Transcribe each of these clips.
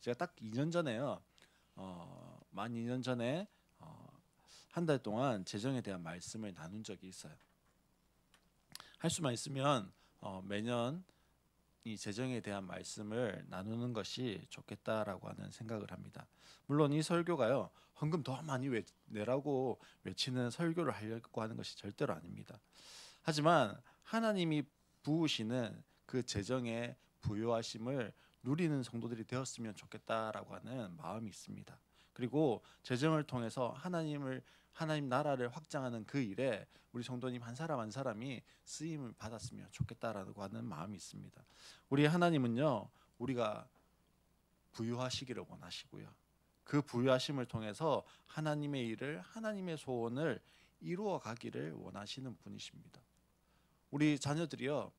제가 딱 2년 전에요. 만 2년 전에 한 달 동안 재정에 대한 말씀을 나눈 적이 있어요. 할 수만 있으면 매년 이 재정에 대한 말씀을 나누는 것이 좋겠다라고 하는 생각을 합니다. 물론 이 설교가요, 헌금 더 많이 내라고 외치는 설교를 하려고 하는 것이 절대로 아닙니다. 하지만 하나님이 부으시는 그 재정의 부요하심을 누리는 성도들이 되었으면 좋겠다라고 하는 마음이 있습니다. 그리고 재정을 통해서 하나님 나라를 확장하는 그 일에 우리 성도님 한 사람 한 사람이 쓰임을 받았으면 좋겠다라고 하는 마음이 있습니다. 우리 하나님은요, 우리가 부유하시기를 원하시고요. 그 부유하심을 통해서 하나님의 일을, 하나님의 소원을 이루어 가기를 원하시는 분이십니다. 우리 자녀들이요,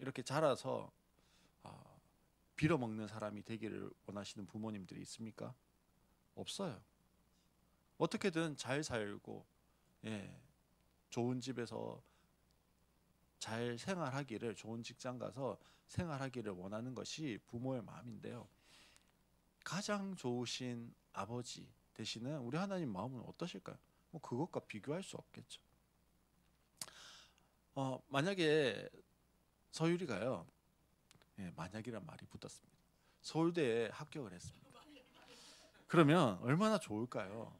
이렇게 자라서 빌어먹는 사람이 되기를 원하시는 부모님들이 있습니까? 없어요. 어떻게든 잘 살고, 좋은 집에서 잘 생활하기를, 좋은 직장 가서 생활하기를 원하는 것이 부모의 마음인데요. 가장 좋으신 아버지 되시는 우리 하나님 마음은 어떠실까요? 뭐 그것과 비교할 수 없겠죠. 만약에 서유리가요, 만약이란 말이 붙었습니다. 서울대에 합격을 했습니다. 그러면 얼마나 좋을까요?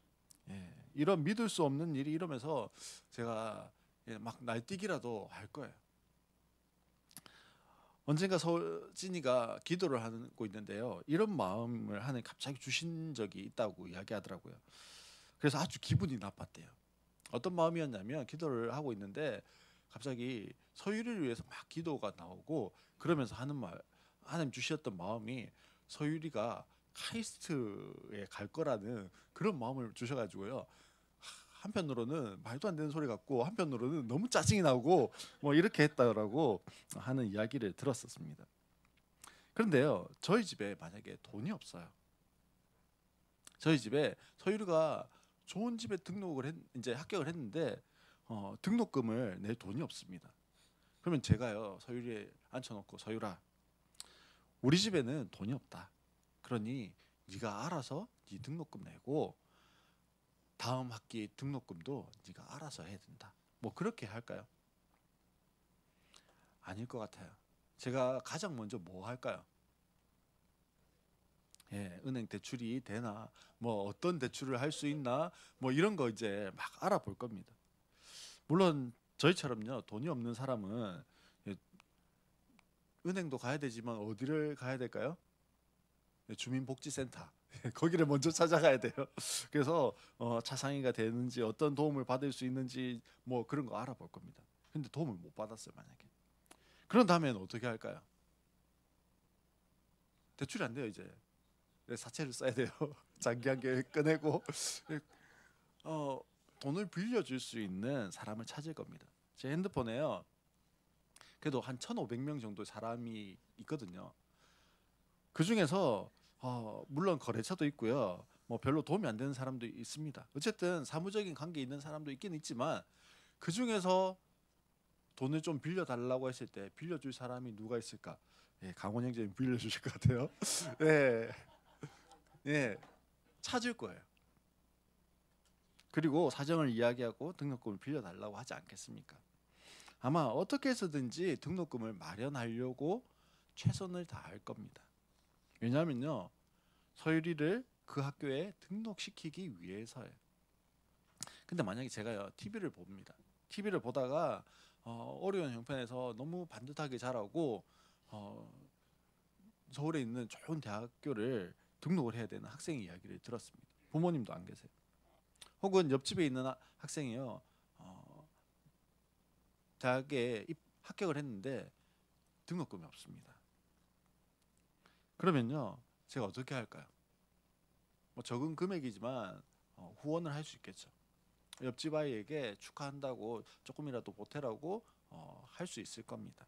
이런 믿을 수 없는 일이 이러면서 제가 막 날뛰기라도 할 거예요. 언젠가 찐이가 기도를 하고 있는데요, 이런 마음을 하나님 갑자기 주신 적이 있다고 이야기하더라고요. 그래서 아주 기분이 나빴대요. 어떤 마음이었냐면, 기도를 하고 있는데 갑자기 서유리를 위해서 막 기도가 나오고, 그러면서 하는 말, 하나님 주셨던 마음이 서유리가 카이스트에 갈 거라는 그런 마음을 주셔가지고요. 한편으로는 말도 안 되는 소리 같고, 한편으로는 너무 짜증이 나고 뭐 이렇게 했다라고 하는 이야기를 들었었습니다. 그런데요, 저희 집에 만약에 돈이 없어요. 저희 집에 서유리가 좋은 집에 이제 합격을 했는데 등록금을 낼 돈이 없습니다. 그러면 제가요, 서유리에 앉혀놓고, 서유라, 우리 집에는 돈이 없다. 그러니 네가 알아서 네 등록금 내고 다음 학기 등록금도 네가 알아서 해야 된다. 뭐 그렇게 할까요? 아닐 것 같아요. 제가 가장 먼저 뭐 할까요? 은행 대출이 되나, 뭐 어떤 대출을 할 수 있나, 뭐 이런 거 이제 막 알아볼 겁니다. 물론 저희처럼요, 돈이 없는 사람은 은행도 가야 되지만 어디를 가야 될까요? 주민복지센터. 거기를 먼저 찾아가야 돼요. 그래서 차상위가 되는지, 어떤 도움을 받을 수 있는지 뭐 그런 거 알아볼 겁니다. 근데 도움을 못 받았어요, 만약에. 그런 다음엔 어떻게 할까요? 대출이 안 돼요, 이제. 사채를 써야 돼요. 장기한 계획 꺼내고 어, 돈을 빌려줄 수 있는 사람을 찾을 겁니다. 제 핸드폰에요, 그래도 한 1,500명 정도 사람이 있거든요. 그 중에서 물론 거래처도 있고요, 뭐 별로 도움이 안 되는 사람도 있습니다. 어쨌든 사무적인 관계 있는 사람도 있긴 있지만, 그 중에서 돈을 좀 빌려달라고 했을 때 빌려줄 사람이 누가 있을까? 강원 형제님 빌려주실 것 같아요. 예, 예, 찾을 거예요. 그리고 사정을 이야기하고 등록금을 빌려달라고 하지 않겠습니까? 아마 어떻게 해서든지 등록금을 마련하려고 최선을 다할 겁니다. 왜냐하면요, 서유리를 그 학교에 등록시키기 위해서예요. 근데 만약에 제가요, TV를 봅니다. TV를 보다가 어려운 형편에서 너무 반듯하게 자라고 서울에 있는 좋은 대학교를 등록을 해야 되는 학생 이야기를 들었습니다. 부모님도 안 계세요. 혹은 옆집에 있는 학생이요, 대학에 합격을 했는데 등록금이 없습니다. 그러면요, 제가 어떻게 할까요? 뭐 적은 금액이지만 후원을 할 수 있겠죠. 옆집 아이에게 축하한다고 조금이라도 보태라고 할 수 있을 겁니다.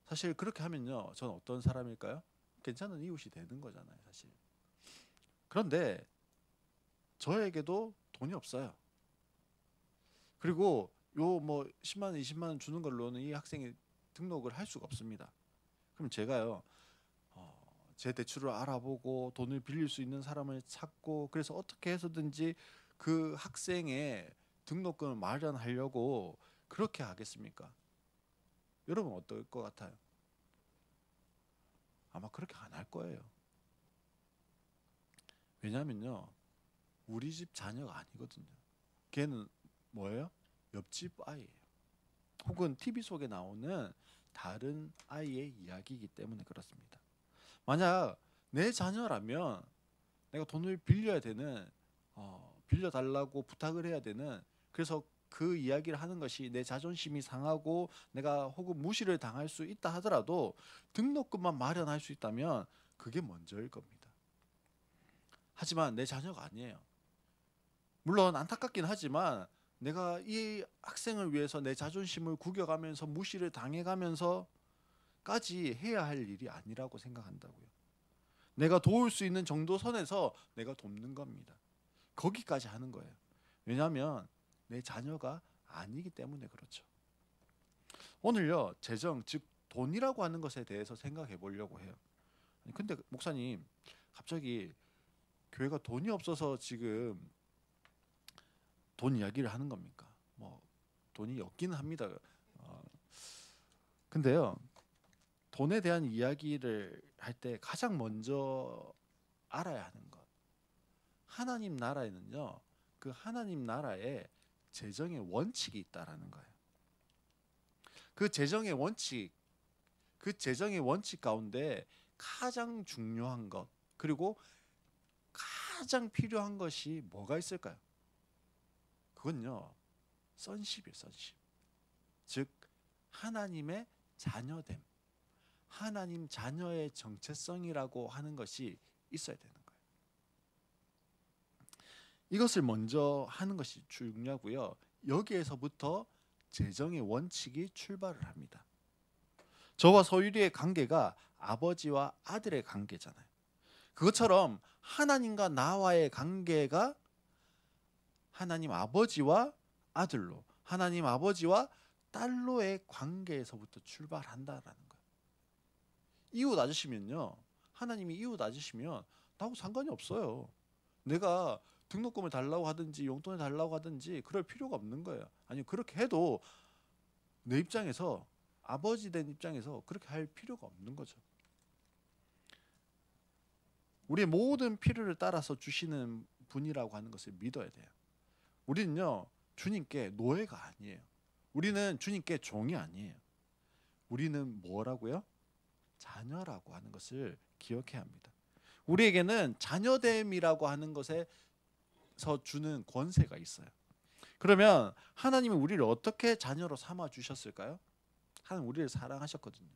사실 그렇게 하면요, 저는 어떤 사람일까요? 괜찮은 이웃이 되는 거잖아요, 사실. 그런데 저에게도 돈이 없어요. 그리고 요 뭐 10만 원, 20만 원 주는 걸로는 이 학생이 등록을 할 수가 없습니다. 그럼 제가요 제 대출을 알아보고 돈을 빌릴 수 있는 사람을 찾고 그래서 어떻게 해서든지 그 학생의 등록금을 마련하려고 그렇게 하겠습니까? 여러분 어떨 것 같아요? 아마 그렇게 안 할 거예요. 왜냐면요 우리 집 자녀가 아니거든요. 걔는 뭐예요? 옆집 아이예요. 혹은 TV 속에 나오는 다른 아이의 이야기이기 때문에 그렇습니다. 만약 내 자녀라면 내가 돈을 빌려야 되는 빌려달라고 부탁을 해야 되는 그래서 그 이야기를 하는 것이 내 자존심이 상하고 내가 혹은 무시를 당할 수 있다 하더라도 등록금만 마련할 수 있다면 그게 먼저일 겁니다. 하지만 내 자녀가 아니에요. 물론 안타깝긴 하지만 내가 이 학생을 위해서 내 자존심을 구겨가면서 무시를 당해가면서까지 해야 할 일이 아니라고 생각한다고요. 내가 도울 수 있는 정도 선에서 내가 돕는 겁니다. 거기까지 하는 거예요. 왜냐하면 내 자녀가 아니기 때문에 그렇죠. 오늘요 재정 즉 돈이라고 하는 것에 대해서 생각해 보려고 해요. 근데 목사님 갑자기 교회가 돈이 없어서 지금 돈 이야기를 하는 겁니까? 뭐 돈이 없기는 합니다. 근데요 돈에 대한 이야기를 할 때 가장 먼저 알아야 하는 것 하나님 나라에는요 그 하나님 나라에 재정의 원칙이 있다라는 거예요. 그 재정의 원칙 그 재정의 원칙 가운데 가장 중요한 것 그리고 가장 필요한 것이 뭐가 있을까요? 그건요 선십이에요. 선십. 즉 하나님의 자녀됨 하나님 자녀의 정체성이라고 하는 것이 있어야 되는 거예요. 이것을 먼저 하는 것이 중요하고요. 여기에서부터 재정의 원칙이 출발을 합니다. 저와 서유리의 관계가 아버지와 아들의 관계잖아요. 그것처럼 하나님과 나와의 관계가 하나님 아버지와 아들로 하나님 아버지와 딸로의 관계에서부터 출발한다라는 거예요. 이웃 아저씨면요 하나님이 이웃 아저씨면 나하고 상관이 없어요. 내가 등록금을 달라고 하든지 용돈을 달라고 하든지 그럴 필요가 없는 거예요. 아니 그렇게 해도 내 입장에서 아버지 된 입장에서 그렇게 할 필요가 없는 거죠. 우리의 모든 필요를 따라서 주시는 분이라고 하는 것을 믿어야 돼요. 우리는요 주님께 노예가 아니에요. 우리는 주님께 종이 아니에요. 우리는 뭐라고요? 자녀라고 하는 것을 기억해야 합니다. 우리에게는 자녀됨이라고 하는 것에서 주는 권세가 있어요. 그러면 하나님은 우리를 어떻게 자녀로 삼아 주셨을까요? 하나님 우리를 사랑하셨거든요.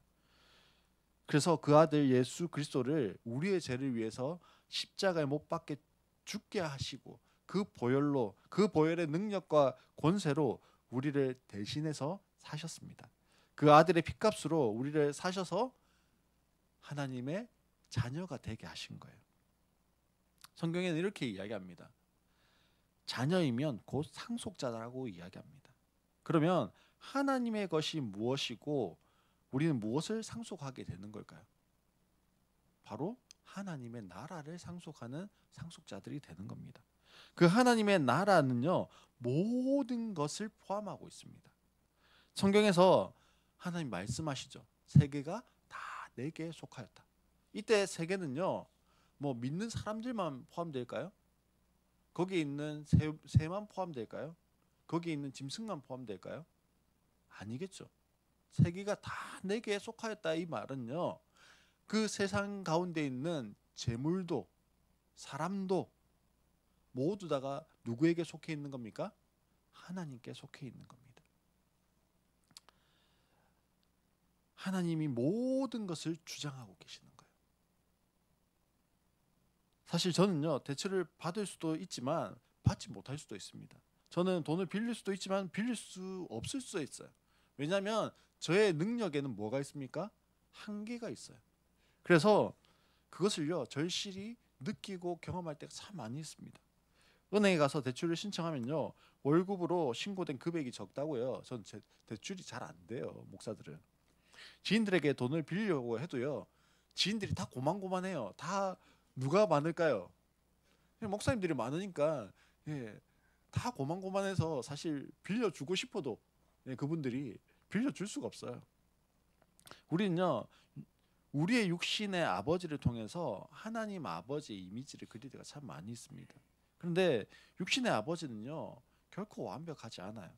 그래서 그 아들 예수 그리스도를 우리의 죄를 위해서 십자가에 못 박게 죽게 하시고 그 보혈로 그 보혈의 능력과 권세로 우리를 대신해서 사셨습니다. 그 아들의 핏값으로 우리를 사셔서 하나님의 자녀가 되게 하신 거예요. 성경에는 이렇게 이야기합니다. 자녀이면 곧 상속자라고 이야기합니다. 그러면 하나님의 것이 무엇이고 우리는 무엇을 상속하게 되는 걸까요? 바로 하나님의 나라를 상속하는 상속자들이 되는 겁니다. 그 하나님의 나라는요 모든 것을 포함하고 있습니다. 성경에서 하나님 말씀하시죠. 세계가 다 내게 속하였다. 이때 세계는요 뭐 믿는 사람들만 포함될까요? 거기에 있는 새만 포함될까요? 거기에 있는 짐승만 포함될까요? 아니겠죠. 세계가 다 내게 속하였다 이 말은요 그 세상 가운데 있는 재물도 사람도 모두 다가 누구에게 속해 있는 겁니까? 하나님께 속해 있는 겁니다. 하나님이 모든 것을 주장하고 계시는 거예요. 사실 저는요 대출을 받을 수도 있지만 받지 못할 수도 있습니다. 저는 돈을 빌릴 수도 있지만 빌릴 수 없을 수도 있어요. 왜냐하면 저의 능력에는 뭐가 있습니까? 한계가 있어요. 그래서 그것을요 절실히 느끼고 경험할 때가 참 많이 있습니다. 은행에 가서 대출을 신청하면요 월급으로 신고된 금액이 적다고요. 전 대출이 잘 안 돼요. 목사들은. 지인들에게 돈을 빌려고 해도요. 지인들이 다 고만고만해요. 다 누가 많을까요? 목사님들이 많으니까 예, 다 고만고만해서 사실 빌려주고 싶어도 그분들이 빌려줄 수가 없어요. 우리는요. 우리의 육신의 아버지를 통해서 하나님 아버지의 이미지를 그릴 때가 참 많이 있습니다. 그런데 육신의 아버지는요. 결코 완벽하지 않아요.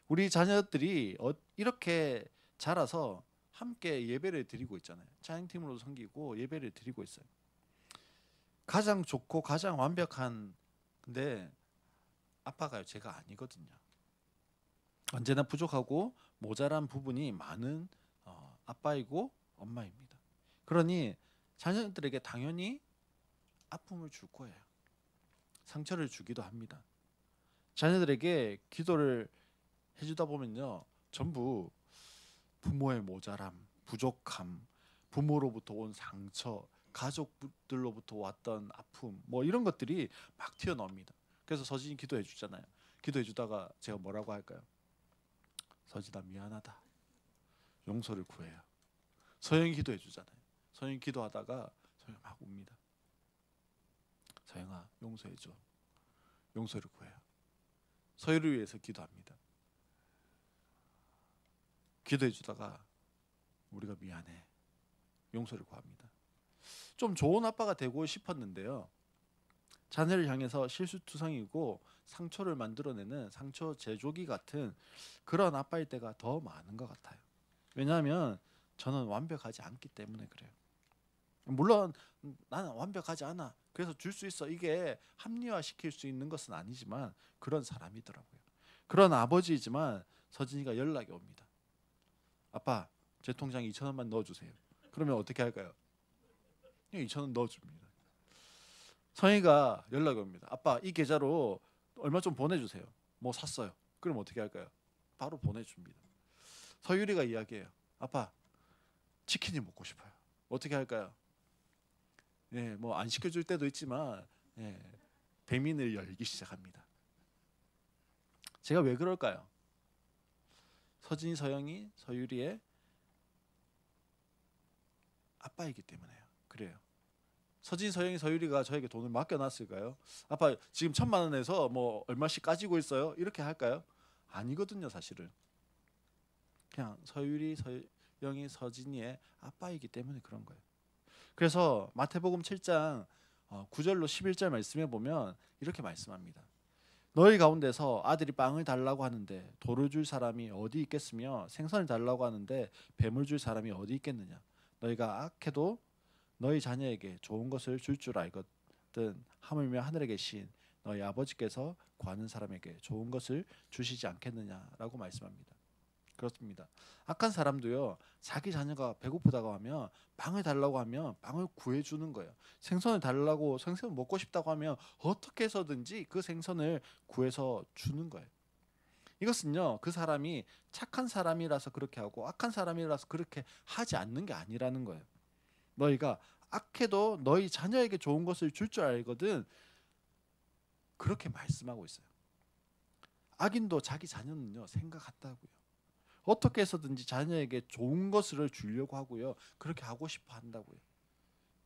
우리 자녀들이 이렇게 자라서 함께 예배를 드리고 있잖아요. 찬양팀으로 섬기고 예배를 드리고 있어요. 가장 좋고 가장 완벽한 근데 아빠가요. 제가 아니거든요. 언제나 부족하고 모자란 부분이 많은 아빠이고 엄마입니다. 그러니 자녀들에게 당연히 아픔을 줄 거예요. 상처를 주기도 합니다. 자녀들에게 기도를 해주다 보면요. 전부 부모의 모자람, 부족함, 부모로부터 온 상처, 가족들로부터 왔던 아픔 뭐 이런 것들이 막 튀어나옵니다. 그래서 서진이 기도해 주잖아요. 기도해 주다가 제가 뭐라고 할까요? 서진아 미안하다. 용서를 구해요. 서영이 기도해 주잖아요. 서영이 기도하다가 서영이 막 웁니다. 서영아 용서해 줘. 용서를 구해요. 서유를 위해서 기도합니다. 기도해 주다가 우리가 미안해. 용서를 구합니다. 좀 좋은 아빠가 되고 싶었는데요. 자녀를 향해서 실수투성이고 상처를 만들어내는 상처 제조기 같은 그런 아빠일 때가 더 많은 것 같아요. 왜냐하면 저는 완벽하지 않기 때문에 그래요. 물론 나는 완벽하지 않아. 그래서 줄 수 있어. 이게 합리화시킬 수 있는 것은 아니지만 그런 사람이더라고요. 그런 아버지이지만 서진이가 연락이 옵니다. 아빠, 제 통장에 2,000원만 넣어주세요. 그러면 어떻게 할까요? 2,000원 넣어줍니다. 성희가 연락이 옵니다. 아빠, 이 계좌로 얼마 좀 보내주세요. 뭐 샀어요. 그럼 어떻게 할까요? 바로 보내줍니다. 서유리가 이야기해요. 아빠, 치킨이 먹고 싶어요. 어떻게 할까요? 예, 뭐 안 시켜줄 때도 있지만 예, 배민을 열기 시작합니다. 제가 왜 그럴까요? 서진이, 서영이, 서유리의 아빠이기 때문에요. 그래요. 서진, 서영이, 서유리가 저에게 돈을 맡겨놨을까요? 아빠 지금 1,000만 원에서 뭐 얼마씩 까지고 있어요? 이렇게 할까요? 아니거든요, 사실은. 그냥 서유리, 서영이, 서진이의 아빠이기 때문에 그런 거예요. 그래서 마태복음 7장 9절로 11절 말씀에 보면 이렇게 말씀합니다. 너희 가운데서 아들이 빵을 달라고 하는데 돌을 줄 사람이 어디 있겠으며 생선을 달라고 하는데 뱀을 줄 사람이 어디 있겠느냐. 너희가 악해도 너희 자녀에게 좋은 것을 줄 줄 알거든 하물며 하늘에 계신 너희 아버지께서 구하는 사람에게 좋은 것을 주시지 않겠느냐라고 말씀합니다. 그렇습니다. 악한 사람도요. 자기 자녀가 배고프다고 하면 빵을 달라고 하면 빵을 구해주는 거예요. 생선을 달라고 생선 먹고 싶다고 하면 어떻게 해서든지 그 생선을 구해서 주는 거예요. 이것은요. 그 사람이 착한 사람이라서 그렇게 하고 악한 사람이라서 그렇게 하지 않는 게 아니라는 거예요. 너희가 악해도 너희 자녀에게 좋은 것을 줄 줄 알거든 그렇게 말씀하고 있어요. 악인도 자기 자녀는요. 생각한다고요. 어떻게 해서든지 자녀에게 좋은 것을 주려고 하고요. 그렇게 하고 싶어 한다고요.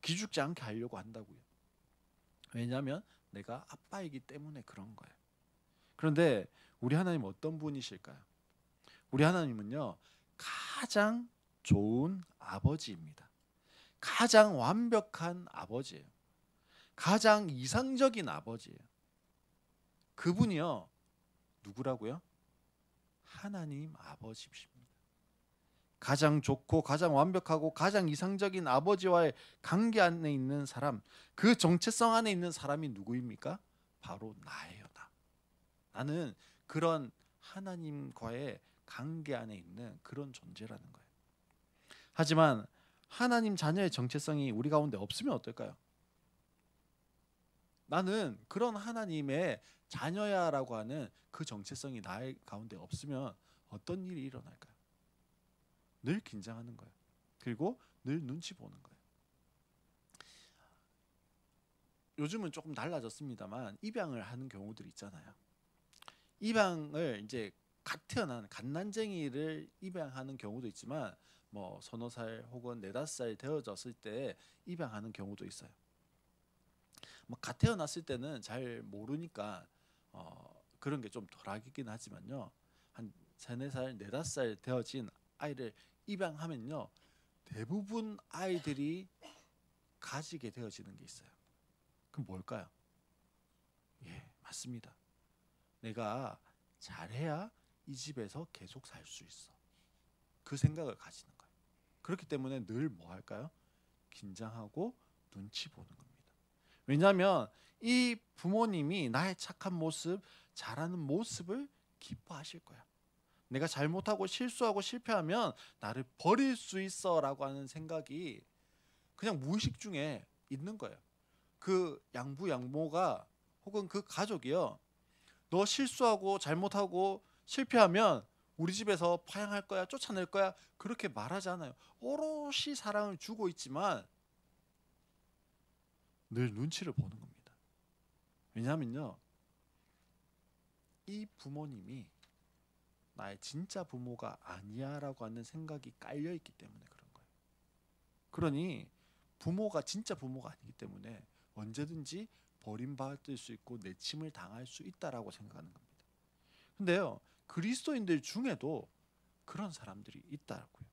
기죽지 않게 하려고 한다고요. 왜냐하면 내가 아빠이기 때문에 그런 거예요. 그런데 우리 하나님 어떤 분이실까요? 우리 하나님은요. 가장 좋은 아버지입니다. 가장 완벽한 아버지예요. 가장 이상적인 아버지예요. 그분이요. 누구라고요? 하나님 아버지십니다. 가장 좋고 가장 완벽하고 가장 이상적인 아버지와의 관계 안에 있는 사람, 그 정체성 안에 있는 사람이 누구입니까? 바로 나예요. 나는 그런 하나님과의 관계 안에 있는 그런 존재라는 거예요. 하지만 하나님 자녀의 정체성이 우리 가운데 없으면 어떨까요? 나는 그런 하나님의 자녀야라고 하는 그 정체성이 나의 가운데 없으면 어떤 일이 일어날까요? 늘 긴장하는 거예요. 그리고 늘 눈치 보는 거예요. 요즘은 조금 달라졌습니다만 입양을 하는 경우들이 있잖아요. 입양을 이제 갓 태어난 갓난쟁이를 입양하는 경우도 있지만 뭐 서너 살 혹은 네다섯 살 되어졌을 때 입양하는 경우도 있어요. 뭐 갓 태어났을 때는 잘 모르니까 그런 게 좀 덜하긴 하지만요. 한 세네 살, 네다섯 살 되어진 아이를 입양하면요. 대부분 아이들이 가지게 되어지는 게 있어요. 그럼 뭘까요? 예, 맞습니다. 내가 잘해야 이 집에서 계속 살 수 있어. 그 생각을 가지는 거예요. 그렇기 때문에 늘 뭐 할까요? 긴장하고 눈치 보는 겁니다. 왜냐하면 이 부모님이 나의 착한 모습, 잘하는 모습을 기뻐하실 거야. 내가 잘못하고 실수하고 실패하면 나를 버릴 수 있어라고 하는 생각이 그냥 무의식 중에 있는 거예요. 그 양부 양모가 혹은 그 가족이요. 너 실수하고 잘못하고 실패하면 우리 집에서 파양할 거야, 쫓아낼 거야. 그렇게 말하잖아요. 오롯이 사랑을 주고 있지만 늘 눈치를 보는 겁니다. 왜냐하면요. 이 부모님이 나의 진짜 부모가 아니야라고 하는 생각이 깔려 있기 때문에 그런 거예요. 그러니 부모가 진짜 부모가 아니기 때문에 언제든지 버림받을 수 있고 내침을 당할 수 있다라고 생각하는 겁니다. 근데요. 그리스도인들 중에도 그런 사람들이 있다고요.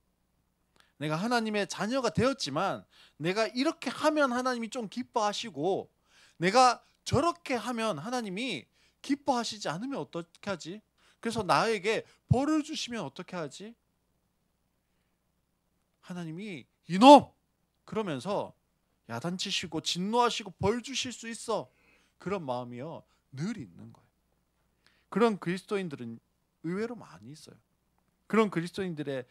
내가 하나님의 자녀가 되었지만 내가 이렇게 하면 하나님이 좀 기뻐하시고 내가 저렇게 하면 하나님이 기뻐하시지 않으면 어떻게 하지? 그래서 나에게 벌을 주시면 어떻게 하지? 하나님이 이놈! 그러면서 야단치시고 진노하시고 벌 주실 수 있어. 그런 마음이요. 늘 있는 거예요. 그런 그리스도인들은 의외로 많이 있어요. 그런 그리스도인들의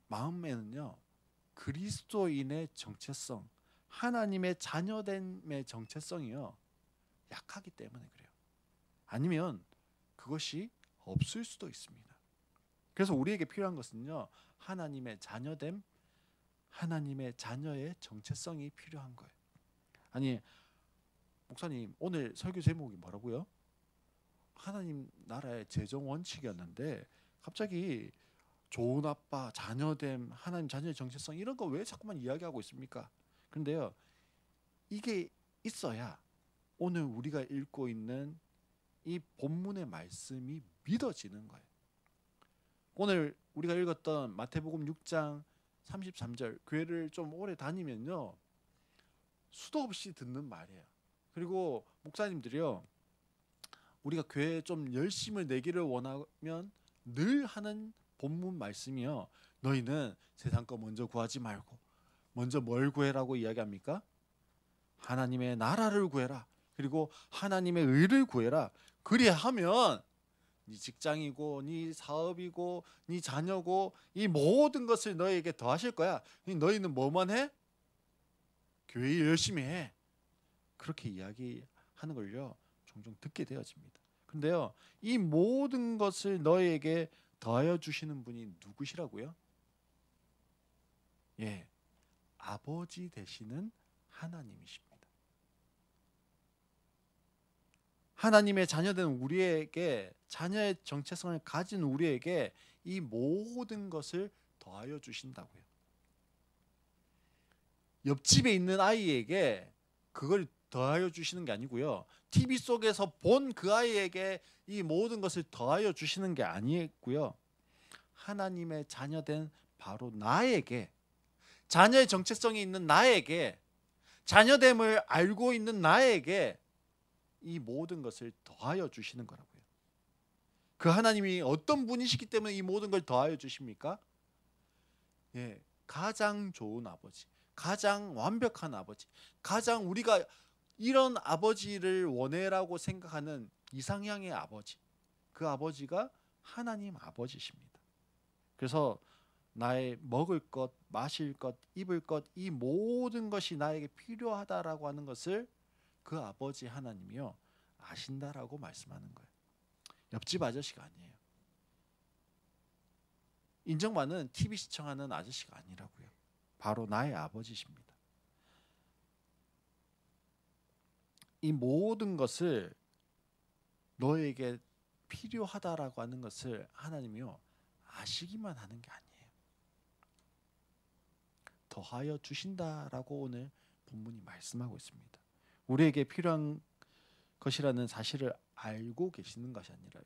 마음에는요. 그리스도인의 정체성, 하나님의 자녀됨의 정체성이요. 약하기 때문에 그래요. 아니면 그것이 없을 수도 있습니다. 그래서 우리에게 필요한 것은요. 하나님의 자녀됨, 하나님의 자녀의 정체성이 필요한 거예요. 아니, 목사님 오늘 설교 제목이 뭐라고요? 하나님 나라의 재정 원칙이었는데 갑자기 좋은 아빠, 자녀됨, 하나님 자녀의 정체성 이런 거 왜 자꾸만 이야기하고 있습니까? 그런데요. 이게 있어야 오늘 우리가 읽고 있는 이 본문의 말씀이 믿어지는 거예요. 오늘 우리가 읽었던 마태복음 6장 33절 교회를 좀 오래 다니면요. 수도 없이 듣는 말이에요. 그리고 목사님들이요. 우리가 교회에 좀 열심을 내기를 원하면 늘 하는 본문 말씀이요. 너희는 세상 거 먼저 구하지 말고 먼저 뭘 구해라고 이야기합니까? 하나님의 나라를 구해라. 그리고 하나님의 의를 구해라. 그리하면 네 직장이고 네 사업이고 네 자녀고 이 모든 것을 너희에게 더하실 거야. 너희는 뭐만 해? 교회 일 열심히 해. 그렇게 이야기하는 걸요. 종종 듣게 되어집니다. 근데요. 이 모든 것을 너희에게 더하여 주시는 분이 누구시라고요? 예. 아버지 되시는 하나님이십니다. 하나님의 자녀된 우리에게 자녀의 정체성을 가진 우리에게 이 모든 것을 더하여 주신다고요. 옆집에 있는 아이에게 그걸 더하여 주시는 게 아니고요. TV 속에서 본 그 아이에게 이 모든 것을 더하여 주시는 게 아니고요. 하나님의 자녀된 바로 나에게 자녀의 정체성이 있는 나에게 자녀됨을 알고 있는 나에게 이 모든 것을 더하여 주시는 거라고요. 그 하나님이 어떤 분이시기 때문에 이 모든 걸 더하여 주십니까? 예, 가장 좋은 아버지, 가장 완벽한 아버지, 가장 우리가 이런 아버지를 원해라고 생각하는 이상향의 아버지, 그 아버지가 하나님 아버지십니다. 그래서 나의 먹을 것, 마실 것, 입을 것, 이 모든 것이 나에게 필요하다라고 하는 것을 그 아버지 하나님이요 아신다라고 말씀하는 거예요. 옆집 아저씨가 아니에요. 인정받는 TV 시청하는 아저씨가 아니라고요. 바로 나의 아버지십니다. 이 모든 것을 너에게 필요하다라고 하는 것을 하나님이요 아시기만 하는 게 아니에요. 더하여 주신다라고 오늘 본문이 말씀하고 있습니다. 우리에게 필요한 것이라는 사실을 알고 계시는 것이 아니라요,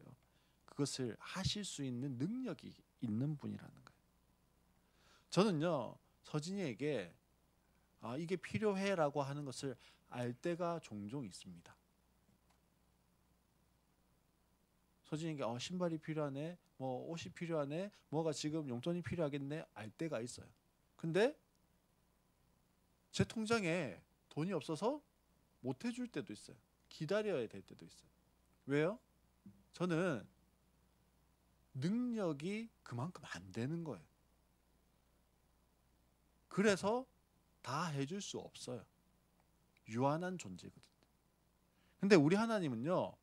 그것을 하실 수 있는 능력이 있는 분이라는 거예요. 저는요, 서진이에게 이게 필요해라고 하는 것을 알 때가 종종 있습니다. 서진이에게 신발이 필요하네, 뭐 옷이 필요하네, 뭐가 지금 용돈이 필요하겠네, 알 때가 있어요. 근데 제 통장에 돈이 없어서 못 해줄 때도 있어요. 기다려야 될 때도 있어요. 왜요? 저는 능력이 그만큼 안 되는 거예요. 그래서 다 해줄 수 없어요. 유한한 존재거든요. 근데 우리 하나님은요,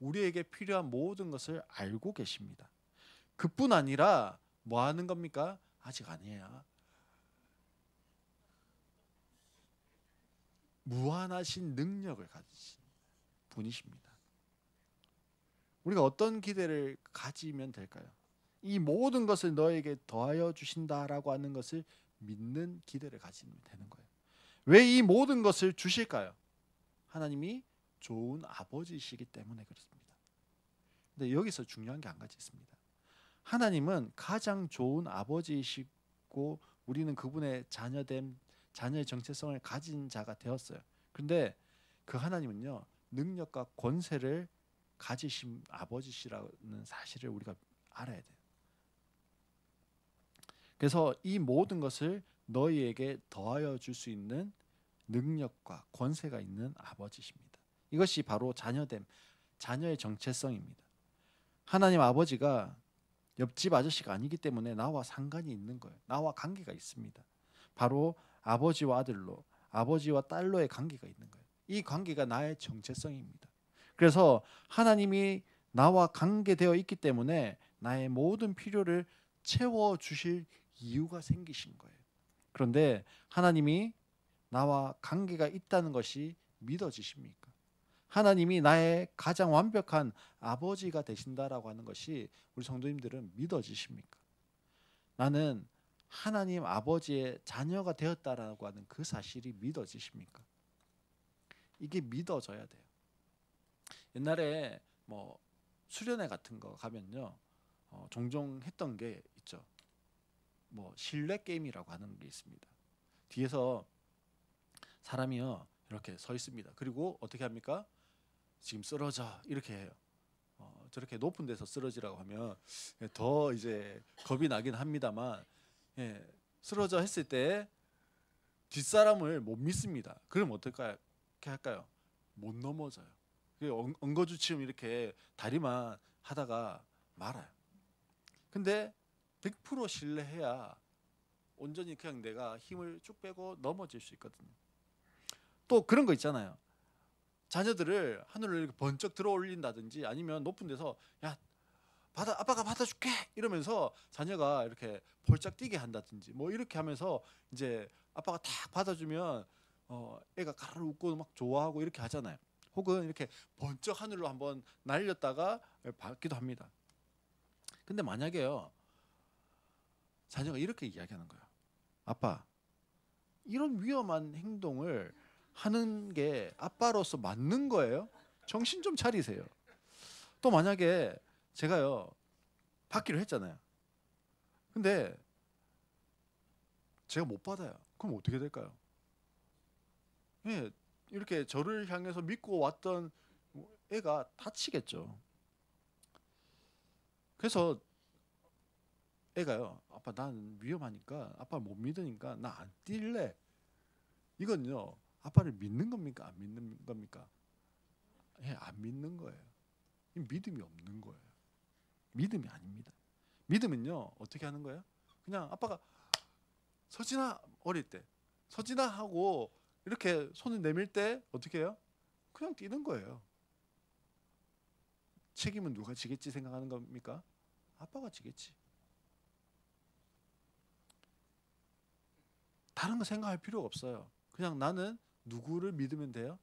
우리에게 필요한 모든 것을 알고 계십니다. 그뿐 아니라 뭐 하는 겁니까? 아직 아니에요. 무한하신 능력을 가지신 분이십니다. 우리가 어떤 기대를 가지면 될까요? 이 모든 것을 너에게 더하여 주신다라고 하는 것을 믿는 기대를 가지면 되는 거예요. 왜 이 모든 것을 주실까요? 하나님이 좋은 아버지이시기 때문에 그렇습니다. 근데 여기서 중요한 게 한 가지 있습니다. 하나님은 가장 좋은 아버지이시고 우리는 그분의 자녀의 정체성을 가진 자가 되었어요. 그런데 그 하나님은요, 능력과 권세를 가지신 아버지시라는 사실을 우리가 알아야 돼요. 그래서 이 모든 것을 너희에게 더하여 줄 수 있는 능력과 권세가 있는 아버지십니다. 이것이 바로 자녀의 정체성입니다. 하나님 아버지가 옆집 아저씨가 아니기 때문에 나와 상관이 있는 거예요. 나와 관계가 있습니다. 바로 아버지와 아들로, 아버지와 딸로의 관계가 있는 거예요. 이 관계가 나의 정체성입니다. 그래서 하나님이 나와 관계되어 있기 때문에 나의 모든 필요를 채워주실 이유가 생기신 거예요. 그런데 하나님이 나와 관계가 있다는 것이 믿어지십니까? 하나님이 나의 가장 완벽한 아버지가 되신다라고 하는 것이 우리 성도님들은 믿어지십니까? 나는 하나님 아버지의 자녀가 되었다라고 하는 그 사실이 믿어지십니까? 이게 믿어져야 돼요. 옛날에 뭐 수련회 같은 거 가면요, 종종 했던 게 있죠. 뭐 실내 게임이라고 하는 게 있습니다. 뒤에서 사람이요 이렇게 서 있습니다. 그리고 어떻게 합니까? 지금 쓰러져 이렇게 해요. 저렇게 높은 데서 쓰러지라고 하면 더 이제 겁이 나긴 합니다만, 쓰러져 했을 때 뒷사람을 못 믿습니다. 그럼 어떻게 할까요? 못 넘어져요. 엉거주춤 이렇게 다리만 하다가 말아요. 근데 100% 신뢰해야 온전히 그냥 내가 힘을 쭉 빼고 넘어질 수 있거든요. 또 그런 거 있잖아요. 자녀들을 하늘로 이렇게 번쩍 들어 올린다든지 아니면 높은 데서 야 아빠가 받아줄게 이러면서 자녀가 이렇게 벌짝 뛰게 한다든지 뭐 이렇게 하면서 이제 아빠가 탁 받아주면 애가 가르르 웃고 막 좋아하고 이렇게 하잖아요. 혹은 이렇게 번쩍 하늘로 한번 날렸다가 받기도 합니다. 근데 만약에요, 자녀가 이렇게 이야기하는 거예요. 아빠, 이런 위험한 행동을 하는 게 아빠로서 맞는 거예요? 정신 좀 차리세요. 또 만약에 제가요 받기로 했잖아요. 근데 제가 못 받아요. 그럼 어떻게 될까요? 이렇게 저를 향해서 믿고 왔던 애가 다치겠죠. 그래서 애가요, 아빠 난 위험하니까 아빠 못 믿으니까 나 안 뛸래. 이건요, 아빠를 믿는 겁니까? 안 믿는 겁니까? 안 믿는 거예요. 믿음이 없는 거예요. 믿음이 아닙니다. 믿음은요 어떻게 하는 거예요? 그냥 아빠가 서진아 어릴 때 서진아 하고 이렇게 손을 내밀 때 어떻게 해요? 그냥 뛰는 거예요. 책임은 누가 지겠지 생각하는 겁니까? 아빠가 지겠지. 다른 거 생각할 필요가 없어요. 그냥 나는 누구를 믿으면 돼요?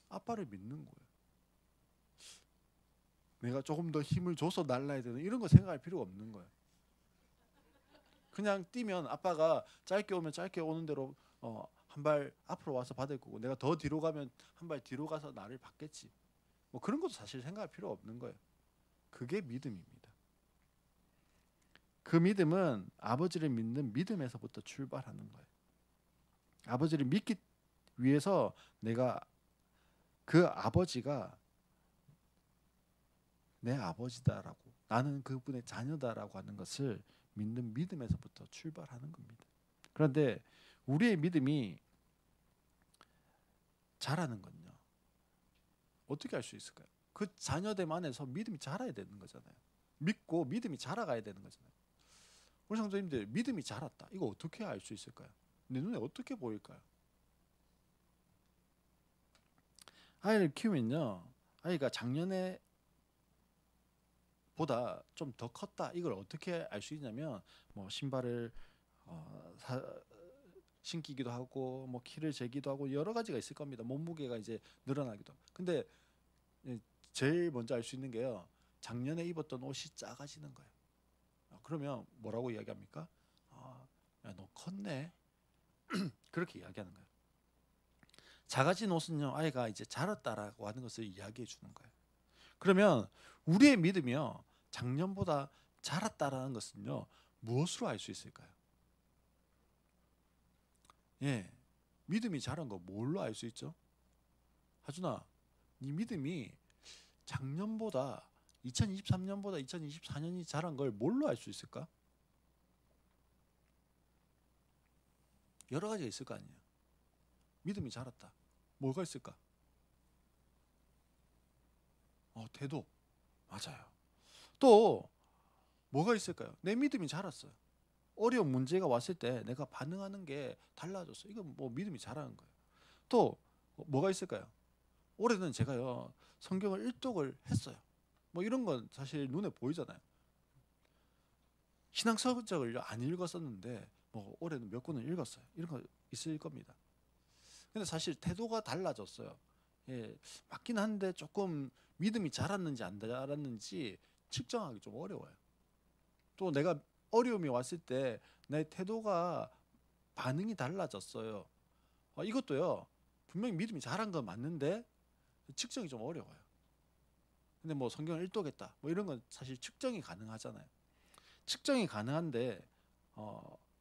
아빠를 믿는 거예요. 내가 조금 더 힘을 줘서 날라야 되는 이런 거 생각할 필요가 없는 거예요. 그냥 뛰면 아빠가 짧게 오면 짧게 오는 대로 한 발 앞으로 와서 받을 거고, 내가 더 뒤로 가면 한 발 뒤로 가서 나를 받겠지. 뭐 그런 것도 사실 생각할 필요 없는 거예요. 그게 믿음입니다. 그 믿음은 아버지를 믿는 믿음에서부터 출발하는 거예요. 아버지를 믿기 위해서 내가 그 아버지가 내 아버지다라고, 나는 그분의 자녀다라고 하는 것을 믿는 믿음에서부터 출발하는 겁니다. 그런데 우리의 믿음이 자라는 건요, 어떻게 할 수 있을까요? 그 자녀됨 안에서 믿음이 자라야 되는 거잖아요. 믿고 믿음이 자라가야 되는 거잖아요. 우리 성도님들, 믿음이 자랐다, 이거 어떻게 알 수 있을까요? 내 눈에 어떻게 보일까요? 아이를 키우면요, 아이가 작년에 보다 좀 더 컸다, 이걸 어떻게 알 수 있냐면, 뭐 신발을 신기기도 하고, 뭐 키를 재기도 하고, 여러 가지가 있을 겁니다. 몸무게가 이제 늘어나기도 하고. 근데 제일 먼저 알 수 있는 게요, 작년에 입었던 옷이 작아지는 거예요. 그러면 뭐라고 이야기합니까? 야, 너 컸네. 그렇게 이야기하는 거예요. 작아진 옷은요, 아이가 이제 자랐다라고 하는 것을 이야기해 주는 거예요. 그러면 우리의 믿음이요, 작년보다 자랐다라는 것은요, 무엇으로 알 수 있을까요? 예, 믿음이 자란 거 뭘로 알 수 있죠? 하준아, 네 믿음이 작년보다, 2023년보다 2024년이 자란 걸 뭘로 알 수 있을까? 여러 가지가 있을 거 아니에요. 믿음이 자랐다, 뭐가 있을까? 태도. 맞아요. 또 뭐가 있을까요? 내 믿음이 자랐어요. 어려운 문제가 왔을 때 내가 반응하는 게 달라졌어. 이건 뭐 믿음이 자라는 거예요. 또 뭐가 있을까요? 올해는 제가요, 성경을 일독을 했어요. 뭐 이런 건 사실 눈에 보이잖아요. 신앙서적을 안 읽었었는데 뭐 올해는 몇 권을 읽었어요. 이런 거 있을 겁니다. 근데 사실 태도가 달라졌어요. 예, 맞긴 한데 조금 믿음이 자랐는지 안 자랐는지 측정하기 좀 어려워요. 또 내가 어려움이 왔을 때 내 태도가, 반응이 달라졌어요. 이것도요, 분명히 믿음이 자란 건 맞는데 측정이 좀 어려워요. 근데 뭐 성경을 일독했다, 뭐 이런 건 사실 측정이 가능하잖아요. 측정이 가능한데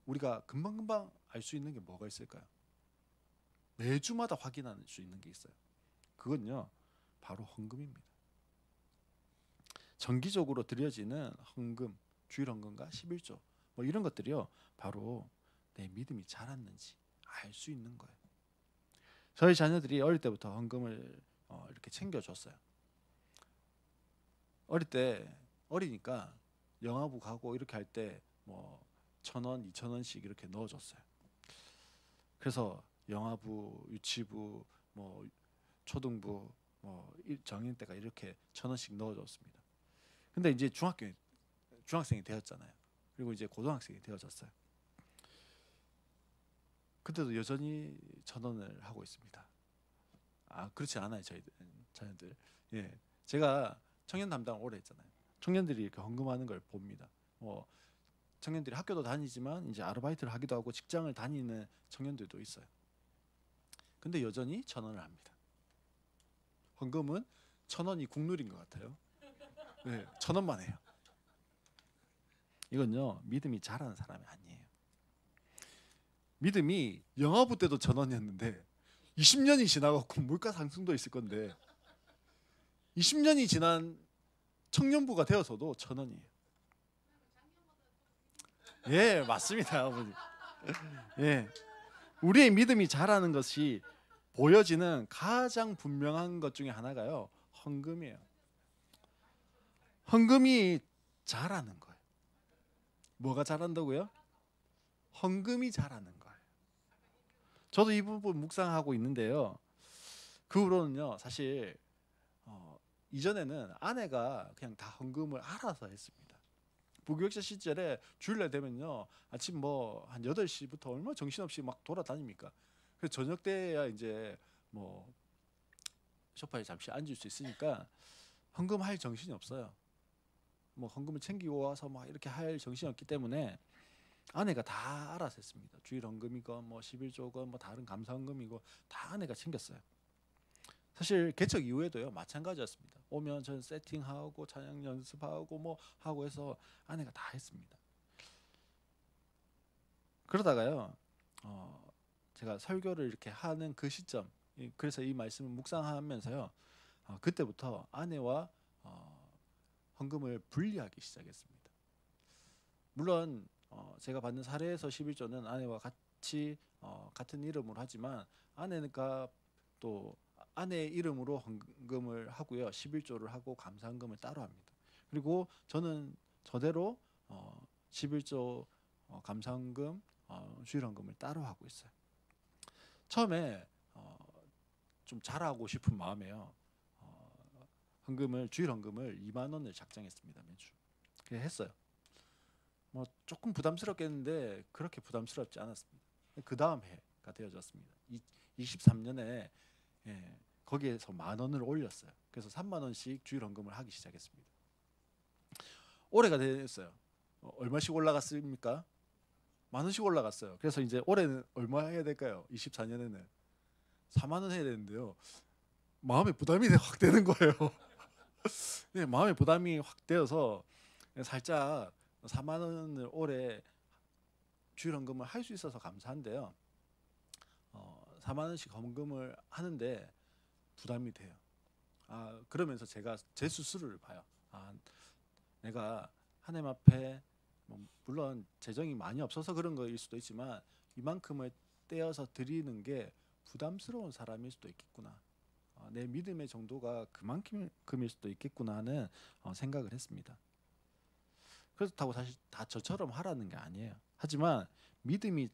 우리가 금방금방 알 수 있는 게 뭐가 있을까요? 매주마다 확인할 수 있는 게 있어요. 그건요, 바로 헌금입니다. 정기적으로 드려지는 헌금, 주일 헌금과 11조, 뭐 이런 것들이요, 바로 내 믿음이 자랐는지 알 수 있는 거예요. 저희 자녀들이 어릴 때부터 헌금을 이렇게 챙겨줬어요. 어릴 때, 어리니까 영화부 가고 이렇게 할 때 뭐 1,000원, 2,000원씩 이렇게 넣어줬어요. 그래서 영화부, 유치부, 뭐 초등부, 뭐 정인 때가 이렇게 1,000원씩 넣어줬습니다. 근데 이제 중학생이 되었잖아요. 그리고 이제 고등학생이 되어졌어요. 그때도 여전히 1,000원을 하고 있습니다. 그렇지 않아요, 저희 자녀들. 예, 제가 청년 담당을 오래 했잖아요. 청년들이 이렇게 헌금하는 걸 봅니다. 뭐 청년들이 학교도 다니지만 이제 아르바이트를 하기도 하고 직장을 다니는 청년들도 있어요. 근데 여전히 1,000원을 합니다. 헌금은 1,000원이 국룰인 것 같아요. 네, 1,000원만 해요. 이건요, 믿음이 자라는 사람이 아니에요. 믿음이 영화부 때도 1,000원이었는데 20년이 지나갖고 물가 상승도 있을 건데 20년이 지난 청년부가 되어서도 1,000원이에요. 예, 맞습니다, 아버지. 예, 우리의 믿음이 자라는 것이 보여지는 가장 분명한 것 중에 하나가요, 헌금이에요. 헌금이 자라는 거예요. 뭐가 자란다고요? 헌금이 자라는 거예요. 저도 이 부분 묵상하고 있는데요. 그 후로는요, 사실 이전에는 아내가 그냥 다 헌금을 알아서 했습니다. 부교육자 시절에 주일날 되면요, 아침 뭐 한 8시부터 얼마나 정신없이 막 돌아다닙니까? 그래서 저녁 때야 이제 뭐 소파에 잠시 앉을 수 있으니까 헌금할 정신이 없어요. 뭐 헌금을 챙기고 와서 막 이렇게 할 정신이 없기 때문에 아내가 다 알아서 했습니다. 주일 헌금이건 뭐 11조건 뭐 다른 감사 헌금이고 다 아내가 챙겼어요. 사실 개척 이후에도요 마찬가지였습니다. 오면 전 세팅하고 찬양 연습하고 뭐 하고 해서 아내가 다 했습니다. 그러다가요 제가 설교를 이렇게 하는 그 시점, 그래서 이 말씀을 묵상하면서요 그때부터 아내와 헌금을 분리하기 시작했습니다. 물론 제가 받는 사례에서 11조는 아내와 같이 같은 이름으로 하지만 아내가 또 아내의 이름으로 헌금을 하고요. 11조를 하고 감사헌금을 따로 합니다. 그리고 저는 저대로 11조 감사헌금, 주일헌금을 따로 하고 있어요. 처음에 좀 잘하고 싶은 마음에요. 주일헌금을 2만 원을 작정했습니다. 매주. 그렇게 했어요. 뭐 조금 부담스럽겠는데 그렇게 부담스럽지 않았습니다. 그 다음 해가 되어졌습니다. 23년에 거기에서 만 원을 올렸어요. 그래서 3만 원씩 주일 헌금을 하기 시작했습니다. 올해가 됐어요. 얼마씩 올라갔습니까? 만 원씩 올라갔어요. 그래서 이제 올해는 얼마 해야 될까요? 24년에는 4만 원 해야 되는데요. 마음의 부담이 확 되는 거예요. 네, 마음의 부담이 확 되어서 살짝 4만 원을 올해 주일 헌금을 할 수 있어서 감사한데요. 4만 원씩 헌금을 하는데 부담이 돼요. 그러면서 제가 제 스스로를 봐요. 내가 하나님 앞에 물론 재정이 많이 없어서 그런 거일 수도 있지만 이만큼을 떼어서 드리는 게 부담스러운 사람일 수도 있겠구나. 내 믿음의 정도가 그만큼일 수도 있겠구나 하는 생각을 했습니다. 그렇다고 사실 다 저처럼 하라는 게 아니에요. 하지만 믿음이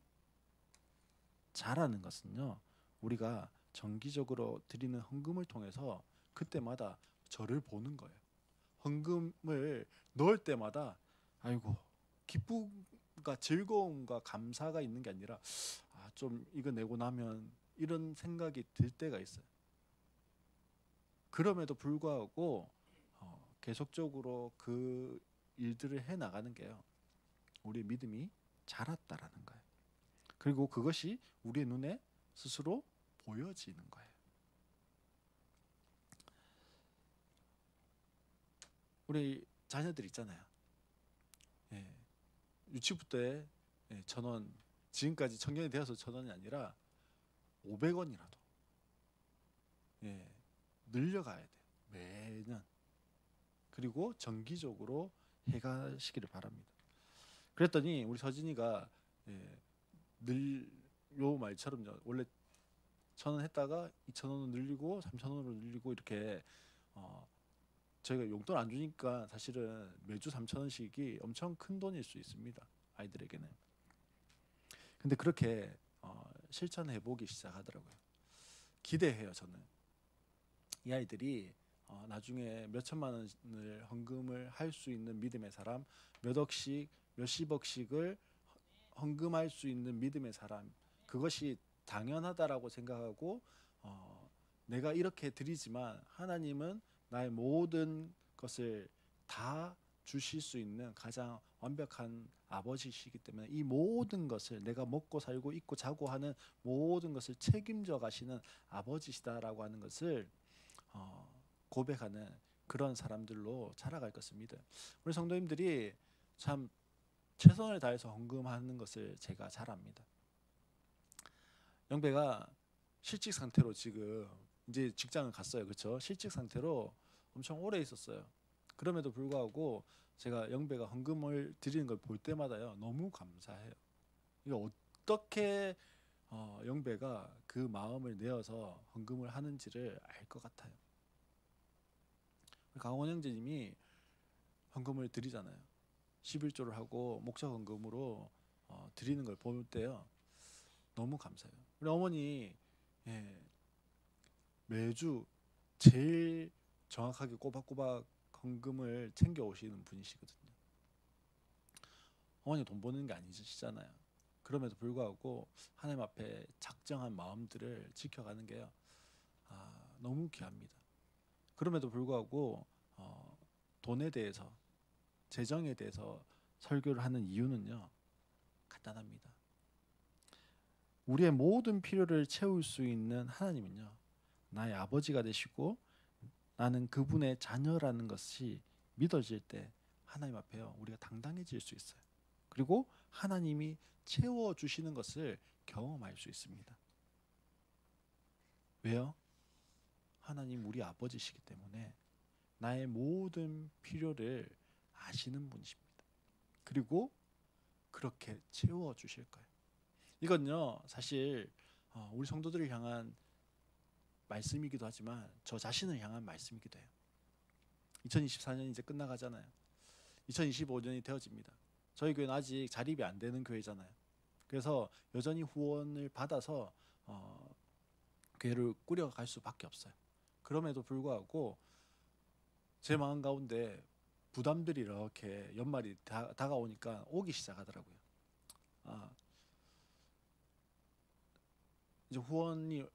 자라는 것은요, 우리가 정기적으로 드리는 헌금을 통해서 그때마다 저를 보는 거예요. 헌금을 넣을 때마다 아이고 기쁨과 즐거움과 감사가 있는 게 아니라 좀 이거 내고 나면 이런 생각이 들 때가 있어요. 그럼에도 불구하고 계속적으로 그 일들을 해 나가는 게요, 우리 믿음이 자랐다라는 거예요. 그리고 그것이 우리의 눈에 스스로 보여지는 거예요. 우리 자녀들 있잖아요. 유치부 때 1,000원, 지금까지 청년이 되어서 1,000원이 아니라 500원이라도 늘려가야 돼요. 매년. 그리고 정기적으로 해가시기를 바랍니다. 그랬더니 우리 서진이가 요 말처럼요. 원래 1,000원 했다가 2,000원으로 늘리고 3,000원으로 늘리고 이렇게 저희가 용돈 안 주니까 사실은 매주 3,000원씩이 엄청 큰 돈일 수 있습니다. 아이들에게는. 근데 그렇게 실천해 보기 시작하더라고요. 기대해요. 저는 이 아이들이 나중에 몇 천만 원을 헌금을 할 수 있는 믿음의 사람, 몇 억씩, 몇십억씩을 헌금할 수 있는 믿음의 사람, 그것이 당연하다라고 생각하고 내가 이렇게 드리지만 하나님은 나의 모든 것을 다 주실 수 있는 가장 완벽한 아버지시기 때문에 이 모든 것을, 내가 먹고 살고 입고 자고 하는 모든 것을 책임져 가시는 아버지시다라고 하는 것을 고백하는 그런 사람들로 자라갈 것입니다. 우리 성도님들이 참 최선을 다해서 헌금하는 것을 제가 잘 압니다. 영배가 실직 상태로 지금 이제 직장을 갔어요. 그렇죠? 실직 상태로 엄청 오래 있었어요. 그럼에도 불구하고 제가 영배가 헌금을 드리는 걸 볼 때마다요, 너무 감사해요. 이게 어떻게 영배가 그 마음을 내어서 헌금을 하는지를 알 것 같아요. 강원 형제님이 헌금을 드리잖아요. 11조를 하고 목적 헌금으로 드리는 걸 볼 때요, 너무 감사해요. 우리 어머니 매주 제일 정확하게 꼬박꼬박 헌금을 챙겨 오시는 분이시거든요. 어머니 돈 버는 게 아니시잖아요. 그럼에도 불구하고 하나님 앞에 작정한 마음들을 지켜가는 게요, 너무 귀합니다. 그럼에도 불구하고 돈에 대해서, 재정에 대해서 설교를 하는 이유는요, 간단합니다. 우리의 모든 필요를 채울 수 있는 하나님은요, 나의 아버지가 되시고 나는 그분의 자녀라는 것이 믿어질 때 하나님 앞에요, 우리가 당당해질 수 있어요. 그리고 하나님이 채워주시는 것을 경험할 수 있습니다. 왜요? 하나님 우리 아버지시기 때문에 나의 모든 필요를 아시는 분이십니다. 그리고 그렇게 채워주실 거예요. 이건요, 사실 우리 성도들을 향한 말씀이기도 하지만 저 자신을 향한 말씀이기도 해요. 2024년이 이제 끝나가잖아요. 2025년이 되어집니다. 저희 교회는 아직 자립이 안 되는 교회잖아요. 그래서 여전히 후원을 받아서 교회를 꾸려갈 수밖에 없어요. 그럼에도 불구하고 제 마음 가운데 부담들이 이렇게 연말이 다가오니까 오기 시작하더라고요. 이제 후원이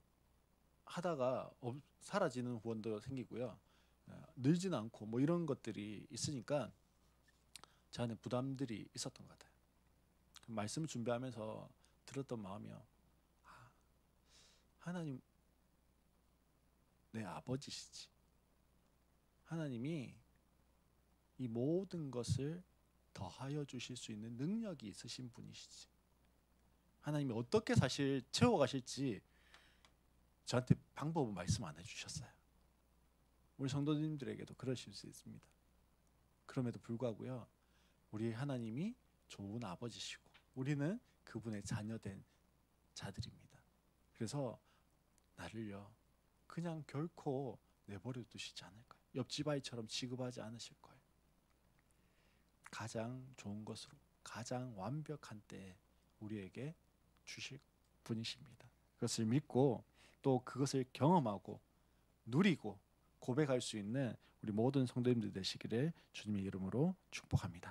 하다가 사라지는 후원도 생기고요. 늘지는 않고 뭐 이런 것들이 있으니까 제 안에 부담들이 있었던 것 같아요. 말씀을 준비하면서 들었던 마음이요. 하나님 내 아버지시지. 하나님이 이 모든 것을 더하여 주실 수 있는 능력이 있으신 분이시지. 하나님이 어떻게 사실 채워가실지 저한테 방법은 말씀 안 해주셨어요. 우리 성도님들에게도 그러실 수 있습니다. 그럼에도 불구하고요, 우리 하나님이 좋은 아버지시고 우리는 그분의 자녀된 자들입니다. 그래서 나를요, 그냥 결코 내버려 두시지 않을 거예요. 옆집 아이처럼 취급하지 않으실 거예요. 가장 좋은 것으로 가장 완벽한 때에 우리에게 주실 분이십니다. 그것을 믿고 또 그것을 경험하고 누리고 고백할 수 있는 우리 모든 성도님들 되시기를 주님의 이름으로 축복합니다.